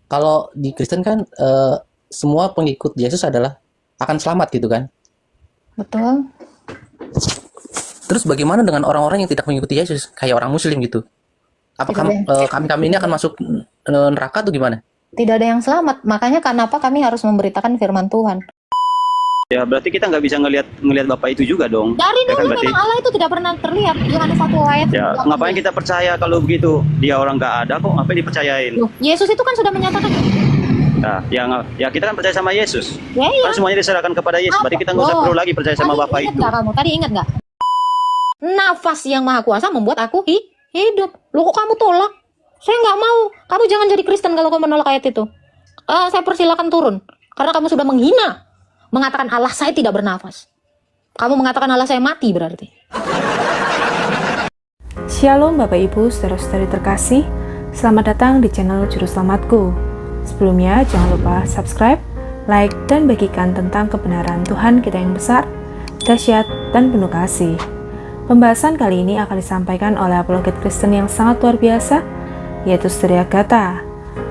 kalau di Kristen kan semua pengikut Yesus adalah akan selamat gitu kan. Betul. Terus bagaimana dengan orang-orang yang tidak mengikuti Yesus, kayak orang Muslim gitu? Tidak Apakah ada yang, kami-kami ini akan masuk neraka atau gimana? tidak ada yang selamat. Makanya kenapa kami harus memberitakan firman Tuhan. Ya berarti kita nggak bisa ngelihat Bapak itu juga dong. Dari Ya kan dulu berarti. memang Allah itu tidak pernah terlihat. Yohanes 1 ayat. Ya ngapain kita percaya kalau begitu? Dia orang nggak ada kok, ngapain dipercayain? Loh, Yesus itu kan sudah menyatakan. Nah, ya kita kan percaya sama Yesus. Ya iya. Kan semuanya diserahkan kepada Yesus. Berarti kita nggak usah Oh. perlu lagi percaya sama Tadi Bapak ingat itu. nggak kamu? Tadi ingat nggak? Nafas yang maha kuasa membuat aku hidup. Loh kok kamu tolak? Saya nggak mau. Kamu jangan jadi Kristen kalau kamu menolak ayat itu. Saya persilakan turun. Karena kamu sudah menghina. Mengatakan Allah saya tidak bernafas. Kamu mengatakan Allah saya mati berarti. Shalom Bapak Ibu, saudara-saudari terkasih. Selamat datang di channel Juru Selamatku. Sebelumnya jangan lupa subscribe, like, dan bagikan tentang kebenaran Tuhan kita yang besar, dahsyat, dan penuh kasih. Pembahasan kali ini akan disampaikan oleh apologet Kristen yang sangat luar biasa, yaitu Saudari Agatha.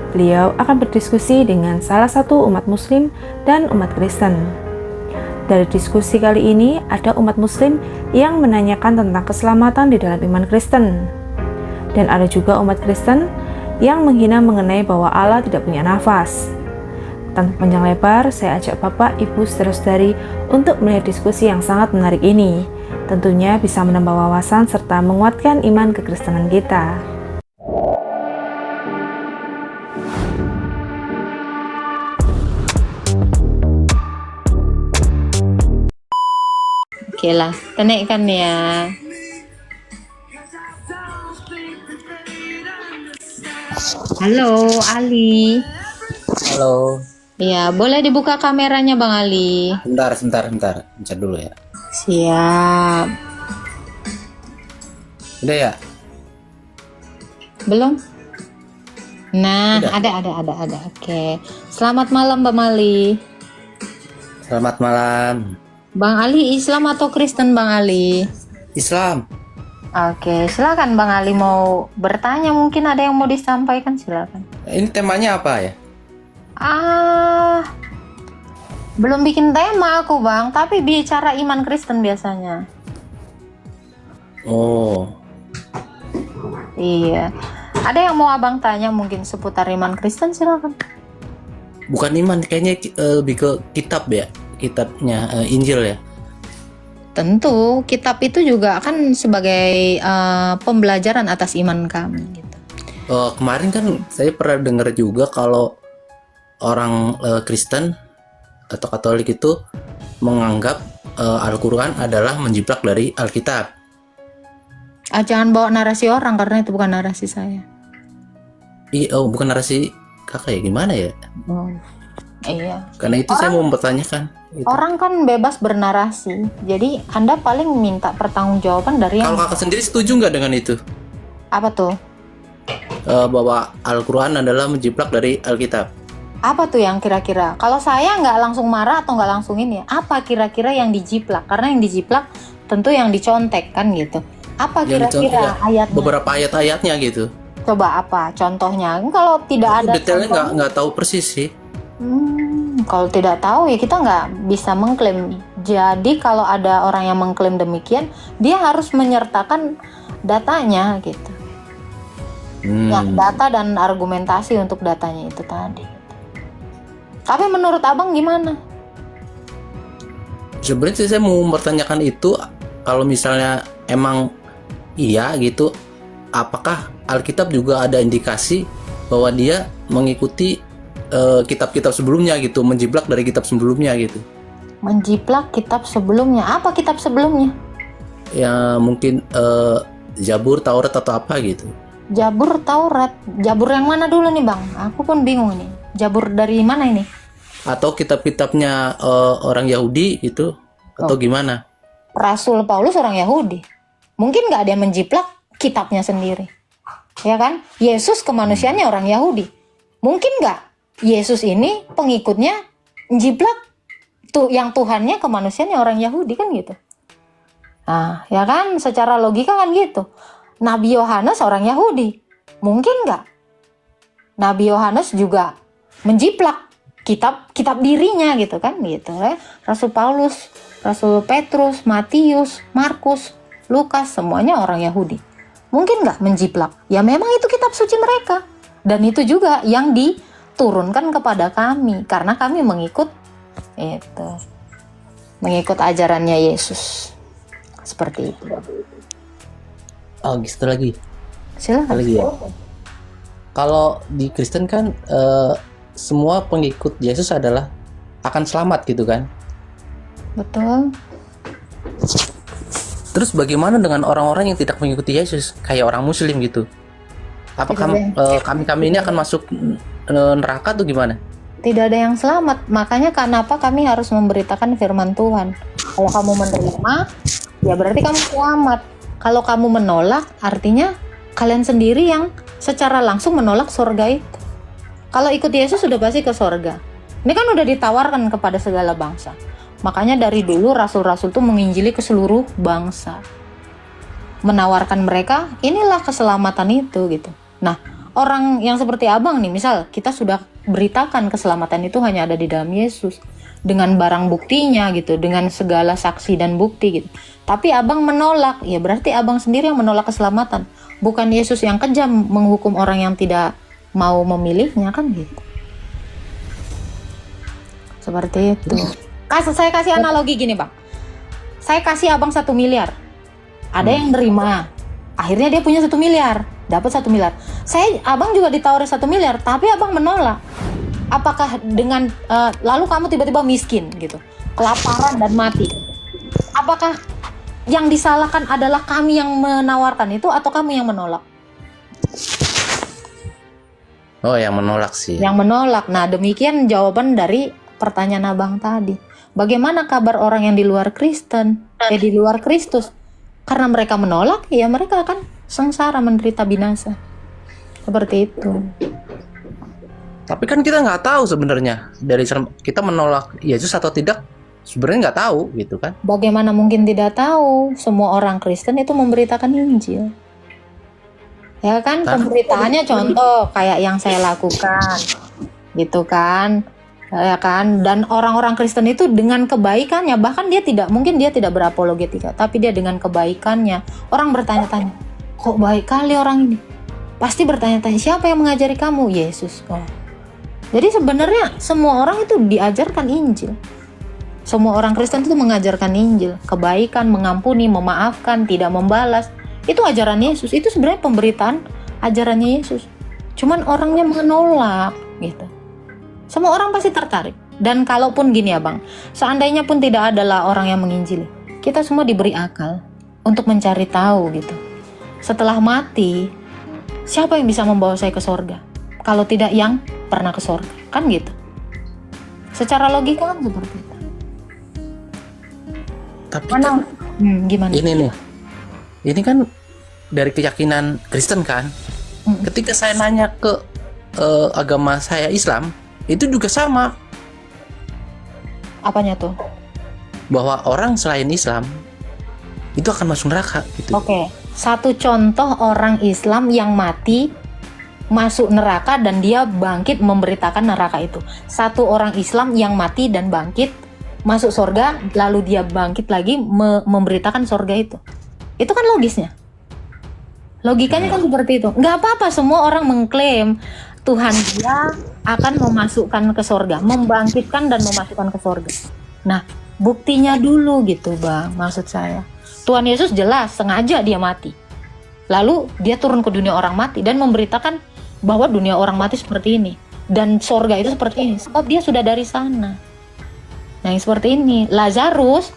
Beliau akan berdiskusi dengan salah satu umat muslim dan umat Kristen. Dari diskusi kali ini, ada umat muslim yang menanyakan tentang keselamatan di dalam iman Kristen. Dan ada juga umat Kristen yang menghina mengenai bahwa Allah tidak punya nafas. Tanpa panjang lebar, saya ajak Bapak, Ibu, saudara-saudari untuk melihat diskusi yang sangat menarik ini. Tentunya bisa menambah wawasan serta menguatkan iman kekristenan kita. Oke lah, tenekkan ya. Halo Ali. Halo. Iya, boleh dibuka kameranya Bang Ali. Sebentar. Bentar dulu ya. Siap. Udah ya? Belum? Nah, Udah. ada. Oke. Selamat malam Bang Ali. Selamat malam. Bang Ali Islam atau Kristen Bang Ali? Islam. Oke, silakan Bang Ali mau bertanya, mungkin ada yang mau disampaikan, silakan. Ini temanya apa ya? Belum bikin tema aku Bang, tapi bicara iman Kristen biasanya. Oh, Iya. Ada yang mau Abang tanya mungkin seputar iman Kristen, silakan. bukan iman, kayaknya lebih ke kitab ya. Kitabnya Injil ya. Tentu, kitab itu juga kan sebagai pembelajaran atas iman kami gitu. Kemarin kan saya pernah dengar juga kalau orang Kristen atau Katolik itu menganggap Al-Quran adalah menjiplak dari Alkitab. Jangan bawa narasi orang karena itu bukan narasi saya. Bukan narasi kakak ya, gimana ya? Oh, iya. Karena itu saya mau mempertanyakan. Gitu. Orang kan bebas bernarasi, jadi Anda paling minta pertanggungjawaban dari yang Kalau kakak sendiri setuju nggak dengan itu? apa tuh? Bahwa Al-Quran adalah menjiplak dari Alkitab. Apa tuh yang kira-kira? Kalau saya nggak langsung marah atau nggak langsung ini, apa kira-kira yang dijiplak? Karena yang dijiplak tentu yang dicontek kan gitu. Apa Yang dicontoh kira-kira ya, ayatnya? beberapa ayat-ayatnya gitu. Coba apa contohnya? Kalau tidak ada Detailnya contohnya, nggak tahu persis sih. kalau tidak tahu ya kita nggak bisa mengklaim. Jadi kalau ada orang yang mengklaim demikian, dia harus menyertakan datanya gitu. Ya, data dan argumentasi untuk datanya itu tadi. Tapi menurut Abang gimana? Sebenarnya saya mau mempertanyakan itu, kalau misalnya emang iya gitu, apakah Alkitab juga ada indikasi bahwa dia mengikuti kitab-kitab sebelumnya gitu, menjiplak dari kitab sebelumnya gitu? Menjiplak kitab sebelumnya. Apa kitab sebelumnya? Ya mungkin Zabur, Taurat atau apa gitu. Jabur, Taurat. Jabur yang mana dulu nih Bang? Aku pun bingung nih. Jabur dari mana ini? Atau kitab-kitabnya orang Yahudi gitu, atau gimana? Rasul Paulus orang Yahudi. Mungkin nggak ada yang menjiplak kitabnya sendiri. Ya kan? Yesus kemanusiaannya orang Yahudi. Mungkin nggak Yesus ini pengikutnya menjiplak tuh yang Tuhannya kemanusiaannya orang Yahudi kan gitu. Nah, ya kan secara logika kan gitu. Nabi Yohanes orang Yahudi. Mungkin nggak Nabi Yohanes juga menjiplak kitab dirinya gitu kan gitu ya. Rasul Paulus, Rasul Petrus, Matius, Markus, Lukas, semuanya orang Yahudi. Mungkin nggak menjiplak? Ya memang itu kitab suci mereka. Dan itu juga yang diturunkan kepada kami karena kami mengikut ajarannya Yesus. Seperti itu. Oh, gitu lagi. Silakan. Lagi ya. Kalau di Kristen kan semua pengikut Yesus adalah akan selamat gitu kan? Betul. Terus bagaimana dengan orang-orang yang tidak mengikuti Yesus, kayak orang Muslim gitu? Apakah kami ini akan masuk neraka atau gimana? Tidak ada yang selamat. Makanya kenapa kami harus memberitakan firman Tuhan. Kalau kamu menerima, ya berarti kamu selamat. Kalau kamu menolak, artinya kalian sendiri yang secara langsung menolak surga itu. Kalau ikut Yesus sudah pasti ke surga. Ini kan udah ditawarkan kepada segala bangsa. Makanya dari dulu rasul-rasul itu menginjili ke seluruh bangsa. Menawarkan mereka, inilah keselamatan itu gitu. Nah, orang yang seperti abang nih, misal kita sudah beritakan keselamatan itu hanya ada di dalam Yesus. Dengan barang buktinya gitu, dengan segala saksi dan bukti gitu. Tapi abang menolak, ya berarti abang sendiri yang menolak keselamatan. Bukan Yesus yang kejam menghukum orang yang tidak mau memilihnya kan gitu. Seperti itu. Saya kasih analogi gini bang. Saya kasih abang 1 miliar. Ada yang nerima. Akhirnya dia punya 1 miliar. Dapat 1 miliar. Abang juga ditawari 1 miliar. Tapi abang menolak. Apakah dengan lalu kamu tiba-tiba miskin gitu, kelaparan dan mati? Apakah yang disalahkan adalah kami yang menawarkan itu atau kamu yang menolak? Oh, yang menolak sih. Yang menolak. Nah, demikian jawaban dari pertanyaan abang tadi. Bagaimana kabar orang yang di luar Kristen, di luar Kristus? Karena mereka menolak, ya mereka akan sengsara, menderita binasa. Seperti itu. Tapi kan kita nggak tahu sebenarnya dari kita menolak Yesus atau tidak, sebenarnya nggak tahu gitu kan? Bagaimana mungkin tidak tahu? Semua orang Kristen itu memberitakan Injil. Ya kan, pemberitaannya contoh kayak yang saya lakukan, gitu kan? Ya kan? Dan orang-orang Kristen itu dengan kebaikannya, bahkan dia tidak berapologetika, tapi dia dengan kebaikannya orang bertanya-tanya, kok baik kali orang ini? Pasti bertanya-tanya, siapa yang mengajari kamu? Yesus. Oh. Jadi sebenarnya semua orang itu diajarkan Injil. Semua orang Kristen itu mengajarkan Injil, kebaikan, mengampuni, memaafkan, tidak membalas. Itu ajaran Yesus. Itu sebenarnya pemberitaan ajarannya Yesus. Cuman orangnya menolak gitu. Semua orang pasti tertarik. Dan kalaupun gini ya bang, seandainya pun tidak adalah orang yang menginjili, kita semua diberi akal untuk mencari tahu gitu. Setelah mati, siapa yang bisa membawa saya ke sorga? Kalau tidak yang pernah ke sorga, kan gitu. Secara logika kan seperti itu. Tapi kan, gimana? Ini kan dari keyakinan Kristen kan. Ketika saya nanya ke agama saya Islam, itu juga sama. Apanya tuh? Bahwa orang selain Islam itu akan masuk neraka gitu. Oke. Satu contoh orang Islam yang mati masuk neraka dan dia bangkit memberitakan neraka itu. Satu orang Islam yang mati dan bangkit masuk surga, lalu dia bangkit lagi memberitakan surga itu. Itu kan logisnya. Logikanya kan seperti itu. Nggak apa-apa semua orang mengklaim Tuhan dia akan memasukkan ke surga, membangkitkan dan memasukkan ke surga. Nah, buktinya dulu gitu bang, maksud saya. Tuhan Yesus jelas sengaja dia mati. Lalu dia turun ke dunia orang mati dan memberitakan bahwa dunia orang mati seperti ini dan surga itu seperti ini, sebab dia sudah dari sana. Nah, yang seperti ini Lazarus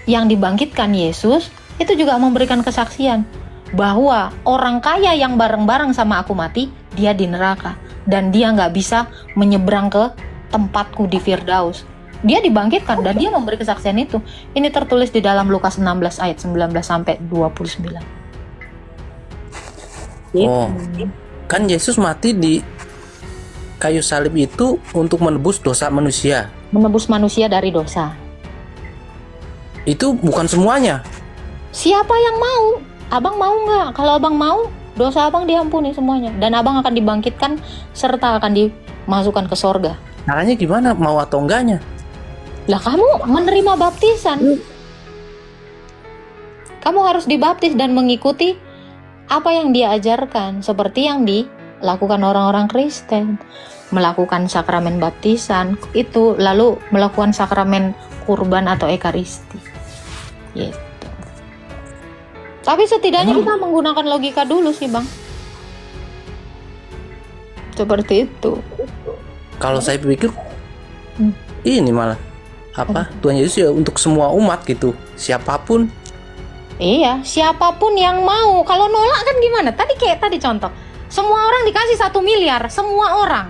yang dibangkitkan Yesus itu juga memberikan kesaksian bahwa orang kaya yang bareng-bareng sama aku mati, dia di neraka dan dia nggak bisa menyeberang ke tempatku di Firdaus. Dia dibangkitkan dan dia memberi kesaksian itu. Ini tertulis di dalam Lukas 16 ayat 19 sampai 29. Oh, kan Yesus mati di kayu salib itu untuk menebus dosa manusia. Menebus manusia dari dosa. Itu bukan semuanya. Siapa yang mau? Abang mau nggak? Kalau abang mau, dosa abang diampuni semuanya. Dan abang akan dibangkitkan serta akan masukkan ke sorga. Caranya gimana? Mau atau enggaknya? Lah kamu menerima baptisan. Kamu harus dibaptis dan mengikuti apa yang dia ajarkan, seperti yang dilakukan orang-orang Kristen, melakukan sakramen baptisan itu, lalu melakukan sakramen kurban atau ekaristi. Gitu. Tapi setidaknya kita menggunakan logika dulu sih, Bang. Seperti itu. Kalau saya pikir ini malah Tuhan Yesus ya untuk semua umat gitu, siapapun. Iya, siapapun yang mau. Kalau nolak kan gimana? Tadi contoh, semua orang dikasih 1 miliar, semua orang.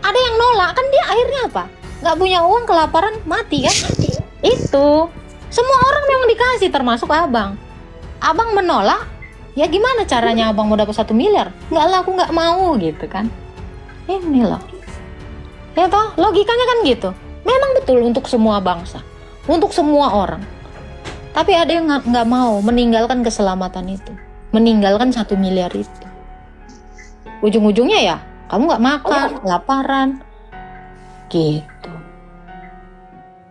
Ada yang nolak, kan dia akhirnya apa? Nggak punya uang, kelaparan, mati kan? Itu. Semua orang memang dikasih, termasuk abang. Abang menolak, ya gimana caranya abang mau dapat 1 miliar? Nggak lah, aku nggak mau gitu kan. Ini loh. Ya toh, logikanya kan gitu. Memang betul untuk semua bangsa, untuk semua orang. Tapi ada yang nggak mau meninggalkan keselamatan itu, meninggalkan 1 miliar itu. Ujung-ujungnya ya, kamu nggak makan, laparan, gitu.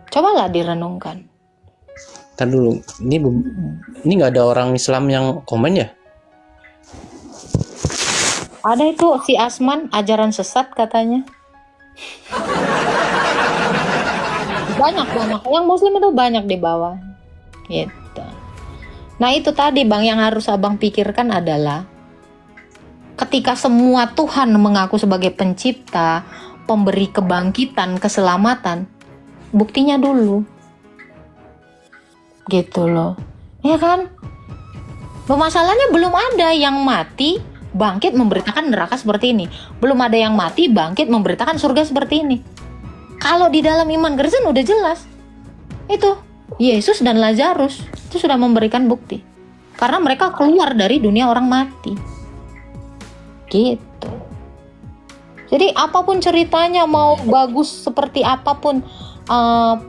Cobalah direnungkan. Ntar dulu, ini nggak ada orang Islam yang komen ya? Ada itu si Asman, ajaran sesat katanya. Banyak. Yang Muslim itu banyak di bawah. Gitu. Nah itu tadi Bang, yang harus abang pikirkan adalah ketika semua Tuhan mengaku sebagai pencipta, pemberi kebangkitan, keselamatan, buktinya dulu. Gitu loh. Ya kan? Masalahnya belum ada yang mati bangkit memberitakan neraka seperti ini. Belum ada yang mati bangkit memberitakan surga seperti ini. Kalau di dalam iman Kristen udah jelas. Itu Yesus dan Lazarus itu sudah memberikan bukti. Karena mereka keluar dari dunia orang mati. Gitu. Jadi apapun ceritanya, mau bagus seperti apapun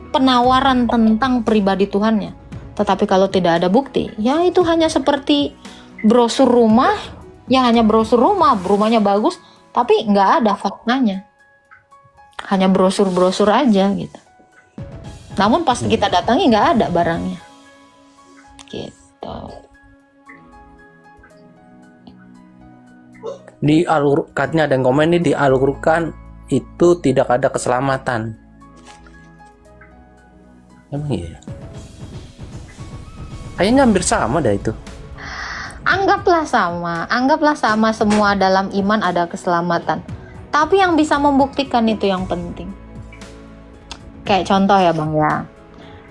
penawaran tentang pribadi Tuhannya, tetapi kalau tidak ada bukti, ya itu hanya seperti brosur rumah. Ya hanya brosur rumahnya bagus, tapi nggak ada faktanya. Hanya brosur-brosur aja gitu. Namun pas kita datangi nggak ada barangnya. Gitu. Di Al-Qur'an ada yang komen nih, di Al-Qur'an itu tidak ada keselamatan. Emang iya? Kayaknya hampir sama dah itu. Anggaplah sama semua dalam iman ada keselamatan. Tapi yang bisa membuktikan itu yang penting. Kayak contoh ya Bang ya.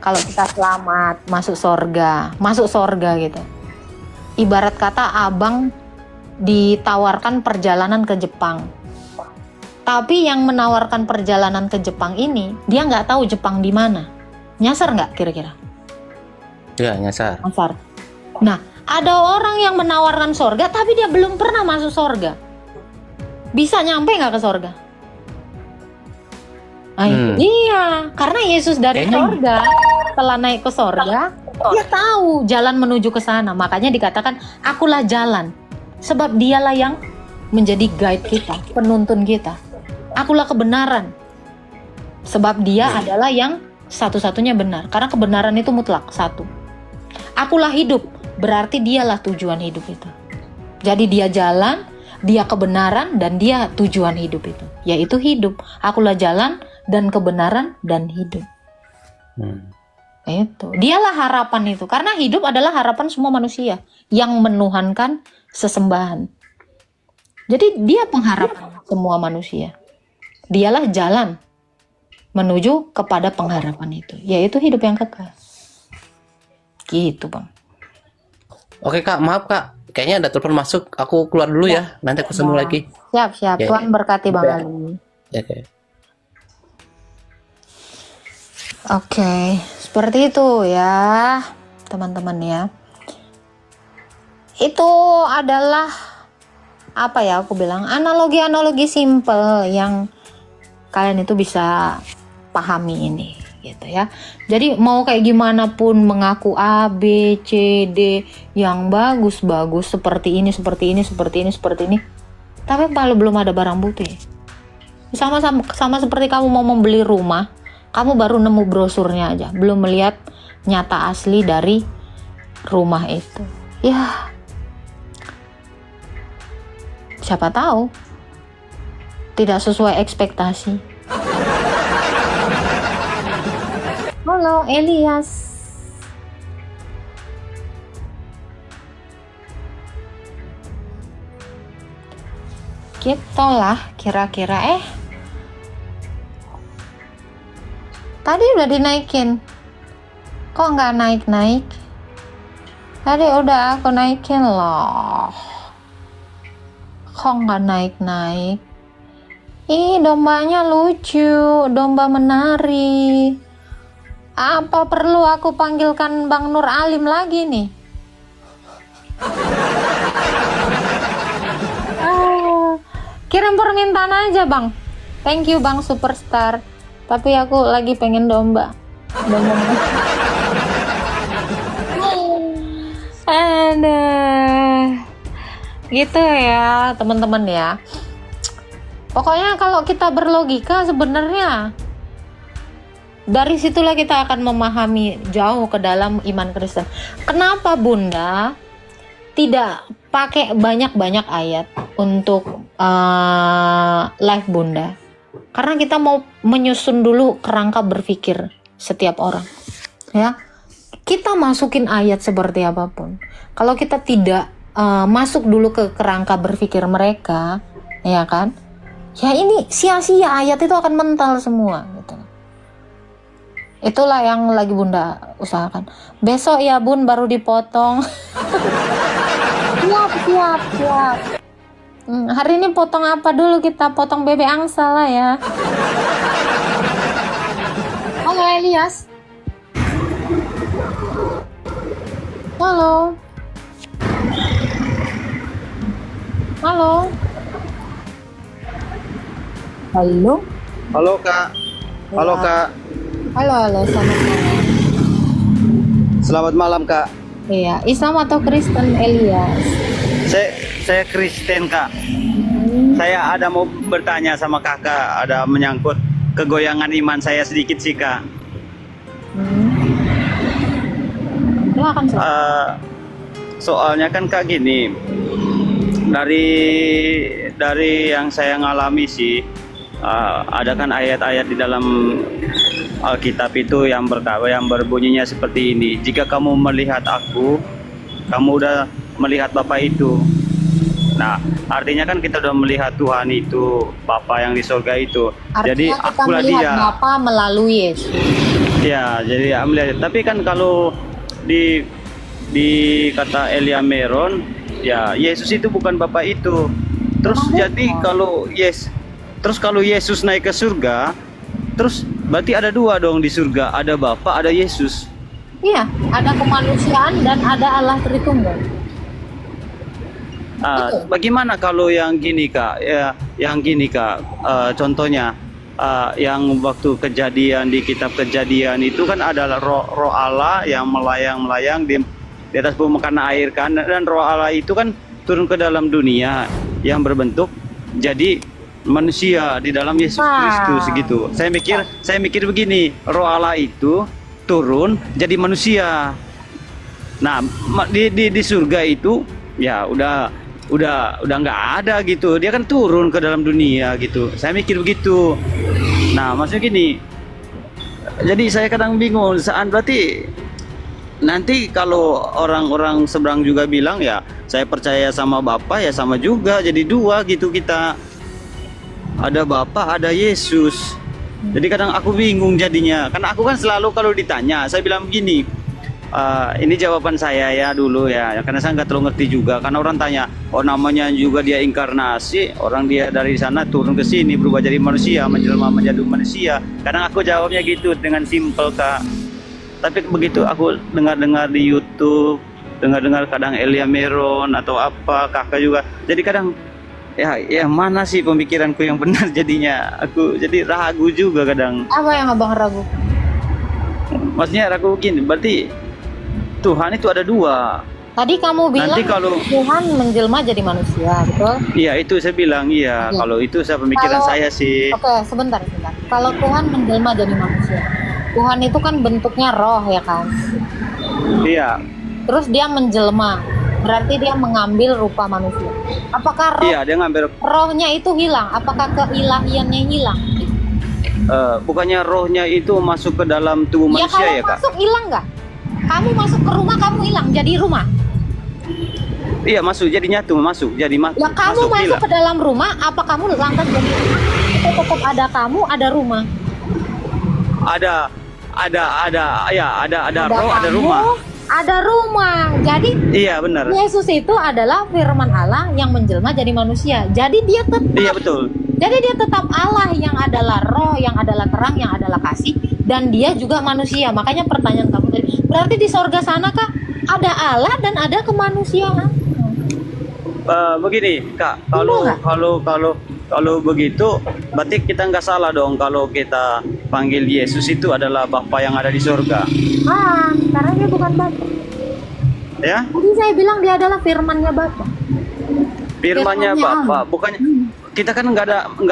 Kalau kita selamat, masuk sorga gitu. Ibarat kata abang ditawarkan perjalanan ke Jepang. Tapi yang menawarkan perjalanan ke Jepang ini, dia nggak tahu Jepang di mana. Nyasar nggak kira-kira? Ya, nyasar. Nah, ada orang yang menawarkan sorga, tapi dia belum pernah masuk sorga. Bisa nyampe nggak ke sorga? Iya, karena Yesus dari sorga, setelah naik ke sorga, dia tahu jalan menuju ke sana. Makanya dikatakan, akulah jalan. Sebab dialah yang menjadi guide kita, penuntun kita. Akulah kebenaran. Sebab dia adalah yang satu-satunya benar. Karena kebenaran itu mutlak, satu. Akulah hidup. Berarti dialah tujuan hidup itu. Jadi dia jalan, dia kebenaran, dan dia tujuan hidup itu. Yaitu hidup. Akulah jalan dan kebenaran dan hidup. Itu. Dialah harapan itu. Karena hidup adalah harapan semua manusia yang menuhankan sesembahan. Jadi dia pengharapan semua manusia. Dialah jalan menuju kepada pengharapan itu. Yaitu hidup yang kekal. Gitu Bang. Oke Kak, maaf Kak, kayaknya ada telepon masuk, aku keluar dulu ya, nanti aku sambung lagi. Siap. Ya. Tuhan berkati Bang Ali. Oke, seperti itu ya teman-teman ya. Itu adalah apa ya aku bilang, analogi-analogi simple yang kalian itu bisa pahami ini gitu ya. Jadi mau kayak gimana pun mengaku A, B, C, D yang bagus-bagus seperti ini, tapi kalau belum ada barang bukti, Sama seperti kamu mau membeli rumah, kamu baru nemu brosurnya aja, belum melihat nyata asli dari rumah itu. Ya, siapa tahu tidak sesuai ekspektasi. Halo Elias. Gitu lah kira-kira. Tadi udah dinaikin, kok nggak naik-naik? Tadi udah aku naikin loh, kok nggak naik-naik? Ih, dombanya lucu, domba menari. Apa perlu aku panggilkan Bang Nur Alim lagi nih? Kirim permintaan aja Bang. Thank you Bang Superstar. Tapi aku lagi pengen domba. Aduh. Gitu ya teman-teman ya. Pokoknya kalau kita berlogika sebenarnya dari situlah kita akan memahami jauh ke dalam iman Kristen. Kenapa Bunda tidak pakai banyak-banyak ayat untuk live Bunda? Karena kita mau menyusun dulu kerangka berpikir setiap orang, ya. Kita masukin ayat seperti apapun, kalau kita tidak masuk dulu ke kerangka berpikir mereka, ya kan? Ya ini sia-sia, ayat itu akan mental semua, gitu. Itulah yang lagi Bunda usahakan. Besok ya Bun baru dipotong. Siap. Hari ini potong apa dulu kita? Potong bebek angsa lah ya. Halo Elias. Halo. Halo. Halo. Halo Kak. Halo Kak. Halo, selamat malam. Selamat malam Kak. Iya, Islam atau Kristen Elias? Saya Kristen Kak. Saya ada mau bertanya sama Kakak, ada menyangkut kegoyangan iman saya sedikit sih Kak. Silakan. Soalnya kan Kak gini, dari yang saya ngalami sih, ada kan ayat-ayat di dalam Alkitab itu yang berbunyinya seperti ini. Jika kamu melihat aku, kamu udah melihat Bapa itu. Nah, artinya kan kita udah melihat Tuhan itu, Bapa yang di surga itu. Artinya jadi kita akulah melihat dia. Bapa melalui Yesus. Ya, jadi ya, melihat. Tapi kan kalau di kata Elia Meron, ya Yesus itu bukan Bapa itu. Terus jadi kalau Yesus naik ke surga, terus berarti ada dua dong di surga, ada Bapa, ada Yesus. Iya, ada kemanusiaan dan ada Allah Tritunggal. Bagaimana kalau yang gini Kak? Ya, yang gini Kak. Contohnya, yang waktu kejadian di kitab Kejadian itu kan adalah roh Allah yang melayang-melayang di atas permukaan air kan, dan roh Allah itu kan turun ke dalam dunia yang berbentuk jadi manusia di dalam Yesus Kristus gitu. Saya mikir begini, roh Allah itu turun jadi manusia. Nah, di surga itu ya udah nggak ada gitu. Dia kan turun ke dalam dunia gitu. Saya mikir begitu. Nah, maksudnya gini. Jadi saya kadang bingung, berarti nanti kalau orang-orang seberang juga bilang ya saya percaya sama Bapa, ya sama juga, jadi dua gitu kita. Ada Bapa, ada Yesus. Jadi kadang aku bingung jadinya. Karena aku kan selalu kalau ditanya, saya bilang begini, ini jawaban saya ya dulu ya, karena saya nggak terlalu ngerti juga. Karena orang tanya, oh namanya juga dia inkarnasi, orang dia dari sana turun ke sini berubah jadi manusia, menjelma menjadi manusia. Kadang aku jawabnya gitu dengan simpel Kak. Tapi begitu aku dengar-dengar di YouTube, dengar-dengar kadang Elia Meron atau apa, Kakak juga. Jadi kadang ya mana sih pemikiranku yang benar jadinya. Aku jadi ragu juga kadang. Apa yang Abang ragu? Maksudnya ragu begini, berarti Tuhan itu ada dua. Tadi kamu bilang Nanti kalau Tuhan menjelma jadi manusia, betul? iya itu saya bilang iya. Oke. Kalau itu saya pemikiran Kalau- saya sih. Oke, sebentar. Kalau Tuhan menjelma jadi manusia, Tuhan itu kan bentuknya roh ya kan? Iya, Terus dia menjelma, berarti dia mengambil rupa manusia. Apakah iya dia ngambil. rohnya itu hilang? Apakah keilahiannya hilang? Bukannya rohnya itu masuk ke dalam tubuh Ya manusia kalau ya kak? masuk hilang nggak? Kamu masuk ke rumah, kamu hilang jadi rumah. Iya masuk, jadi nyatu masuk, jadi Ya kamu masuk hilang. ke dalam rumah, apa kamu lantas jadi rumah? Itu tetap ada kamu, ada rumah. Ada roh, ada kamu, rumah. Ada rumah. Jadi Iya benar. Yesus itu adalah firman Allah yang menjelma jadi manusia. Jadi dia tetap Iya betul. Jadi dia tetap Allah yang adalah roh, yang adalah terang, yang adalah kasih, dan dia juga manusia. Makanya pertanyaan kamu tadi, berarti di sorga sana kah ada Allah dan ada kemanusiaan? Begini kak, Benar kalau begitu, berarti kita nggak salah dong kalau kita panggil Yesus itu adalah Bapa yang ada di surga, Karena dia bukan Bapa. ya? Tadi saya bilang dia adalah firmannya Bapa. Firmannya Firmannya Bapa, bukannya kita kan nggak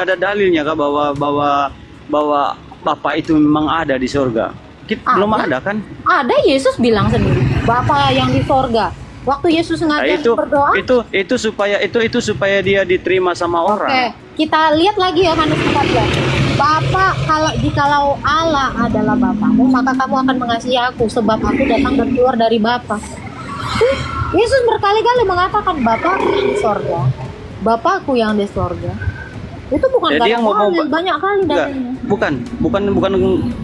ada dalilnya kak bahwa Bapa itu memang ada di surga. Kita belum ada kan? Ada, Yesus bilang sendiri, Bapa yang di sorga. Waktu Yesus Nah, ngajar itu berdoa. itu supaya dia diterima sama orang. Oke, kita lihat lagi Yohanes 14. Bapa, jikalau Allah adalah Bapamu, maka kamu akan mengasihi aku, sebab aku datang dan keluar dari Bapa. Yesus berkali-kali mengatakan Bapakku yang di sorga, Bapakku yang di sorga. Itu bukan Jadi yang mau banyak kali Enggak, dalilnya. bukan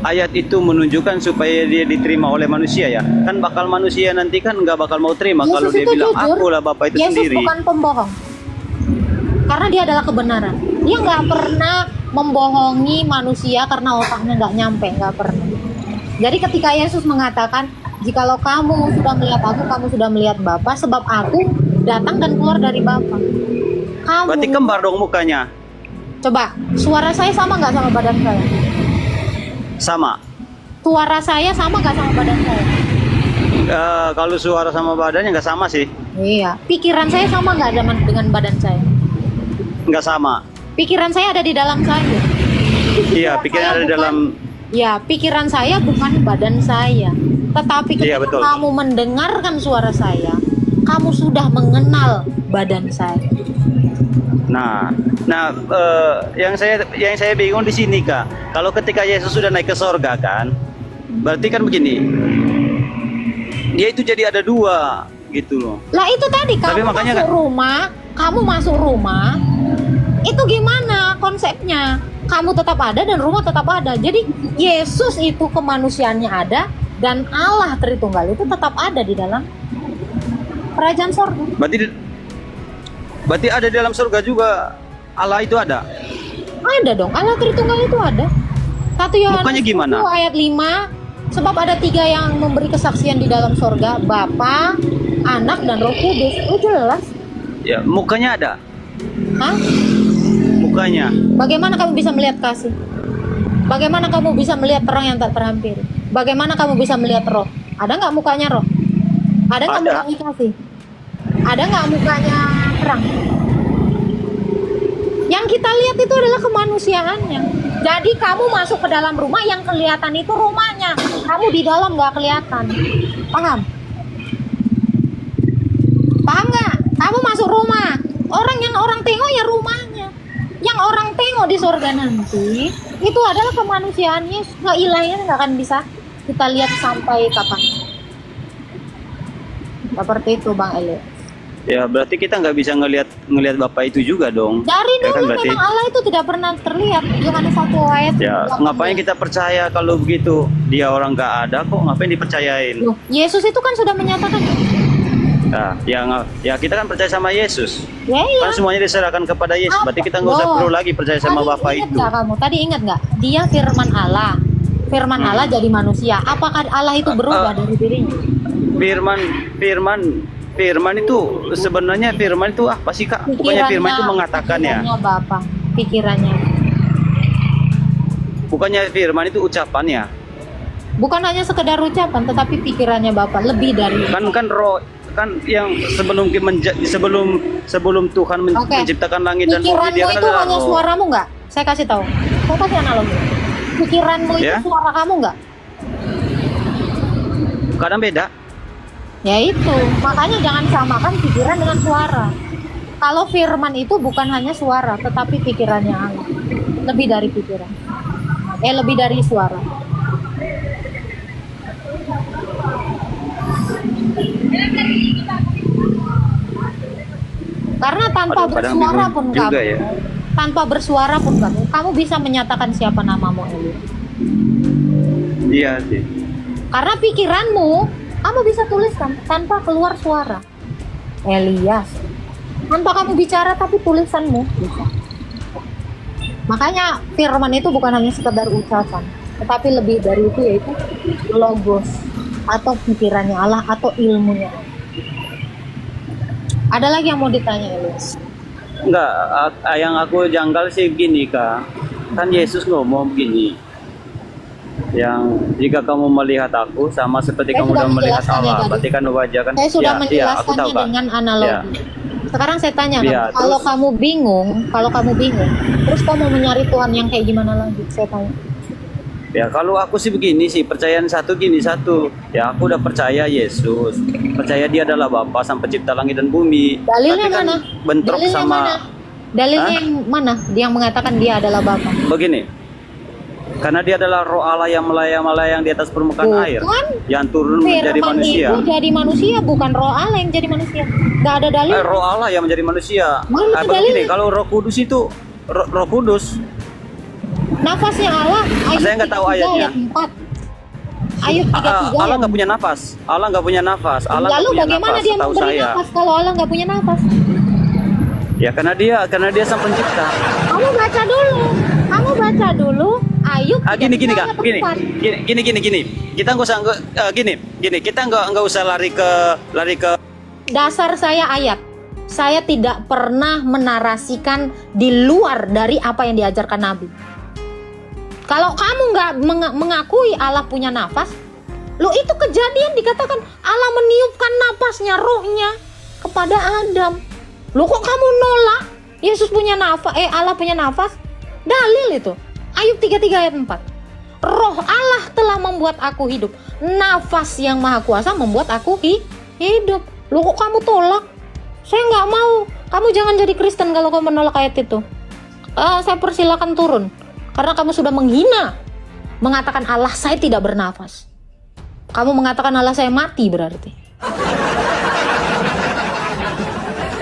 ayat itu menunjukkan supaya dia diterima oleh manusia ya. Kan bakal manusia nanti kan nggak bakal mau terima Yesus kalau dia itu bilang jujur. aku lah Bapa itu Yesus sendiri. bukan pembohong, karena dia adalah kebenaran. Dia nggak pernah membohongi manusia karena otaknya nggak nyampe, nggak pernah. Jadi ketika Yesus mengatakan, jikalau kamu sudah melihat aku, kamu sudah melihat Bapa, sebab aku datang dan keluar dari Bapa. Kamu, Berarti kembar dong mukanya. coba, suara saya sama nggak sama badan saya? Sama. Suara saya sama nggak sama badan saya? Kalau suara sama badannya nggak sama sih. Iya. Pikiran saya sama nggak dengan badan saya? Nggak sama. Pikiran saya ada di dalam saya. Iya, pikiran saya ada di bukan- dalam. Ya, pikiran saya bukan badan saya. Tetapi Iya, ketika betul. kamu mendengarkan suara saya, kamu sudah mengenal badan saya. Nah, yang saya bingung di sini kak. Kalau ketika Yesus sudah naik ke sorga kan, berarti kan begini. Dia itu jadi ada dua gitu loh. Lah itu tadi Tapi kamu makanya masuk rumah, itu gimana konsepnya? Kamu tetap ada dan rumah tetap ada. Jadi Yesus itu kemanusiaannya ada dan Allah Tritunggal itu tetap ada di dalam kerajaan sorga. Berarti ada di dalam surga juga Allah itu ada. Ada dong, Allah Tritunggal itu ada. 1 Yohanes Bukannya gimana? 1 ayat 5, sebab ada 3 yang memberi kesaksian di dalam sorga, Bapa, Anak, dan Roh Kudus. Itu jelas. Ya, mukanya ada. Hah? Mukanya. Bagaimana kamu bisa melihat kasih? Bagaimana kamu bisa melihat terang yang tak terhampiri? Bagaimana kamu bisa melihat roh? Ada nggak mukanya roh? Ada nggak Ada. mukanya kasih? Ada nggak mukanya terang? Yang kita lihat itu adalah kemanusiaannya. Jadi kamu masuk ke dalam rumah, yang kelihatan itu rumahnya. Kamu di dalam nggak kelihatan. Paham? Paham nggak? Kamu masuk rumah. Yang orang tengok ya rumahnya. Yang orang tengok di surga nanti itu adalah kemanusiaannya. Nggak ilahinya nggak akan bisa kita lihat sampai kapan. Seperti itu Bang Eli. Ya, berarti kita nggak bisa ngelihat Bapak itu juga dong. Dari Ya kan dulu berarti. memang Allah itu tidak pernah terlihat. Yohanes 1 ayat. Ya, 18. ngapain kita percaya kalau begitu? Dia orang nggak ada kok, ngapain dipercayain? Loh, Yesus itu kan sudah menyatakan. Nah, ya kita kan percaya sama Yesus. Ya iya. Kan semuanya diserahkan kepada Yesus. Apa? Berarti kita nggak usah Loh. perlu lagi percaya sama Tadi Bapak ingat itu. nggak kamu? Tadi ingat nggak? Dia firman Allah. Firman Allah jadi manusia. Apakah Allah itu berubah dari dirinya? Firman itu sebenarnya firman itu apa sih kak? Bukannya firman itu mengatakan ya? Pikirannya Bapak. Pikirannya. Bukannya firman itu ucapan ya? Bukan hanya sekedar ucapan, tetapi pikirannya Bapak lebih dari. Kan kan yang sebelum Tuhan Oke. menciptakan langit dan bumi, Pikiranmu dia kan itu adalah hanya roh. suaramu nggak? Saya kasih tahu. Saya kasih analogi. Pikiranmu itu Ya. suara kamu nggak? Kadang beda. Ya itu. Makanya jangan samakan pikiran dengan suara. Kalau firman itu bukan hanya suara, tetapi pikirannya Allah. Lebih dari pikiran. Lebih dari suara. Karena tanpa Aduh, kadang bersuara bingung pun juga kamu, ya. tanpa bersuara pun kamu bisa menyatakan siapa namamu, Eli. Iya sih. Karena pikiranmu, kamu bisa tuliskan tanpa keluar suara. Elias. Tanpa kamu bicara, tapi tulisanmu bisa. Makanya firman itu bukan hanya sekedar ucapan, tetapi lebih dari itu, yaitu logos atau pikirannya Allah atau ilmunya Allah. Ada lagi yang mau ditanya, Elias? Enggak, yang aku janggal sih gini Kak. Kan Yesus ngomong begini. Yang jika kamu melihat aku sama seperti Saya kamu sudah sudah melihat menjelaskannya Allah, tadi. berarti kan wajah kan. Saya sudah aku menjelaskannya tahu Kak. dengan analogi. Ya. Sekarang saya tanya, Ya, kalau terus- kamu bingung, terus kamu mau mencari Tuhan yang kayak gimana lagi? Saya tanya. Ya kalau aku sih begini sih, percayaan satu. Ya aku udah percaya Yesus, percaya dia adalah Bapa sang pencipta langit dan bumi. Dalilnya Tapi kan mana? bentrok Dalilnya sama mana? Dalilnya Hah? yang mana? Dia yang mengatakan dia adalah Bapa. begini. Karena dia adalah roh Allah yang melayang-layang di atas permukaan Bukan. air, yang turun menjadi Firman manusia. itu jadi manusia, bukan roh Allah yang jadi manusia. Gak ada dalil. Roh Allah yang menjadi manusia. Mana Begini, dalilnya? kalau Roh Kudus itu Roh Kudus. Nafasnya Allah. Ayub Saya nggak tahu 33 ayatnya. ayat 4. Ayub 33 Allah ayat nggak punya nafas. Allah nggak punya nafas. Allah nggak Lalu punya bagaimana nafas, dia setahu memberi saya. nafas kalau Allah nggak punya nafas? Ya karena dia sang pencipta. Kamu baca dulu. Ayub. Gini 33 Kak, ayat 4. gini. Kita nggak usah gini. Kita nggak usah lari ke. Dasar saya ayat. Saya tidak pernah menarasikan di luar dari apa yang diajarkan Nabi. Kalau kamu nggak mengakui Allah punya nafas, lo itu kejadian dikatakan Allah meniupkan nafasnya, rohnya kepada Adam. Lo kok kamu nolak Yesus punya nafas, Allah punya nafas? Dalil itu. Ayub 33 ayat 4. Roh Allah telah membuat aku hidup. Nafas yang maha kuasa membuat aku hidup. Lo kok kamu tolak? Saya nggak mau. Kamu jangan jadi Kristen kalau kamu menolak ayat itu. Saya persilakan turun. Karena kamu sudah menghina. Mengatakan Allah saya tidak bernafas. Kamu mengatakan Allah saya mati berarti.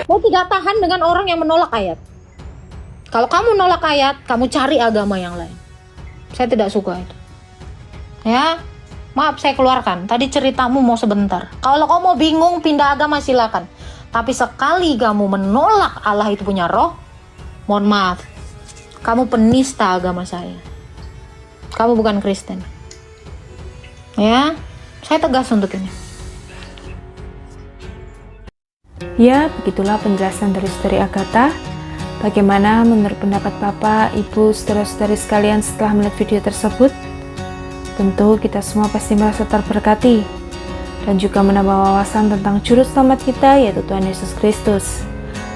Saya tidak tahan dengan orang yang menolak ayat. Kalau kamu menolak ayat, kamu cari agama yang lain. Saya tidak suka itu. Ya, maaf saya keluarkan. Tadi ceritamu mau sebentar. Kalau kamu mau bingung pindah agama silakan. Tapi sekali kamu menolak Allah itu punya roh, mohon maaf, kamu penista agama saya. Kamu bukan Kristen. Ya, saya tegas untuk ini. Ya, begitulah penjelasan dari Saudari Agatha. Bagaimana menurut pendapat Bapak, Ibu, saudara-saudari sekalian setelah melihat video tersebut? Tentu kita semua pasti merasa terberkati dan juga menambah wawasan tentang juru selamat kita, yaitu Tuhan Yesus Kristus.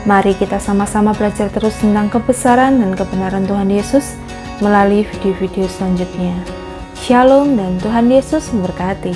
Mari kita sama-sama belajar terus tentang kebesaran dan kebenaran Tuhan Yesus melalui video-video selanjutnya. Shalom dan Tuhan Yesus memberkati.